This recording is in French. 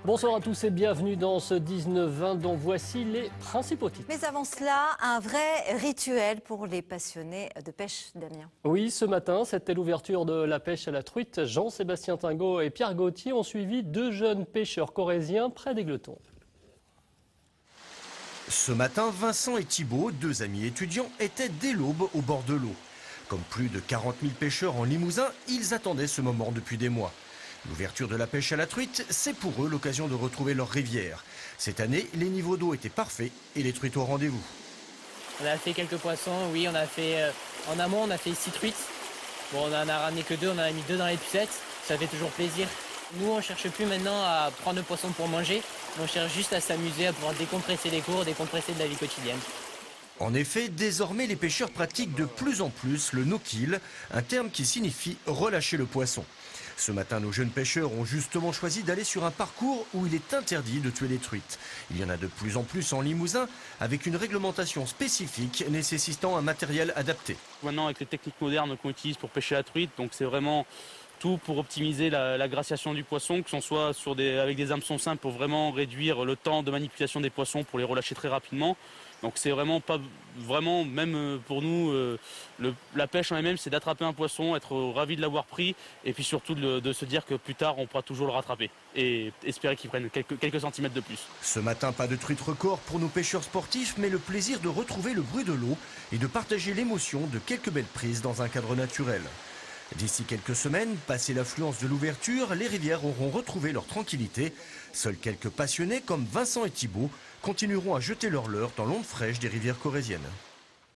Bonsoir à tous et bienvenue dans ce 19-20 dont voici les principaux titres. Mais avant cela, un vrai rituel pour les passionnés de pêche, Damien. Oui, ce matin, c'était l'ouverture de la pêche à la truite. Jean-Sébastien Tingot et Pierre Gauthier ont suivi deux jeunes pêcheurs corréziens près d'Égletons. Ce matin, Vincent et Thibault, deux amis étudiants, étaient dès l'aube au bord de l'eau. Comme plus de 40 000 pêcheurs en Limousin, ils attendaient ce moment depuis des mois. L'ouverture de la pêche à la truite, c'est pour eux l'occasion de retrouver leur rivière. Cette année, les niveaux d'eau étaient parfaits et les truites au rendez-vous. On a fait quelques poissons, oui, on a fait en amont, on a fait 6 truites. Bon, on en a ramené que 2, on en a mis 2 dans les pucettes, ça fait toujours plaisir. Nous, on ne cherche plus maintenant à prendre le poisson pour manger, on cherche juste à s'amuser, à pouvoir décompresser les cours, décompresser de la vie quotidienne. En effet, désormais, les pêcheurs pratiquent de plus en plus le no-kill, un terme qui signifie relâcher le poisson. Ce matin, nos jeunes pêcheurs ont justement choisi d'aller sur un parcours où il est interdit de tuer les truites. Il y en a de plus en plus en Limousin, avec une réglementation spécifique nécessitant un matériel adapté. Maintenant, avec les techniques modernes qu'on utilise pour pêcher la truite, donc c'est vraiment tout pour optimiser la graciation du poisson, que ce soit avec des hameçons simples pour vraiment réduire le temps de manipulation des poissons pour les relâcher très rapidement. Donc c'est vraiment pas vraiment, même pour nous, la pêche en elle-même, c'est d'attraper un poisson, être ravi de l'avoir pris, et puis surtout de se dire que plus tard on pourra toujours le rattraper et espérer qu'il prenne quelques centimètres de plus. Ce matin, pas de truite record pour nos pêcheurs sportifs, mais le plaisir de retrouver le bruit de l'eau et de partager l'émotion de quelques belles prises dans un cadre naturel. D'ici quelques semaines, passé l'affluence de l'ouverture, les rivières auront retrouvé leur tranquillité. Seuls quelques passionnés comme Vincent et Thibault continueront à jeter leur leurre dans l'onde fraîche des rivières corréziennes.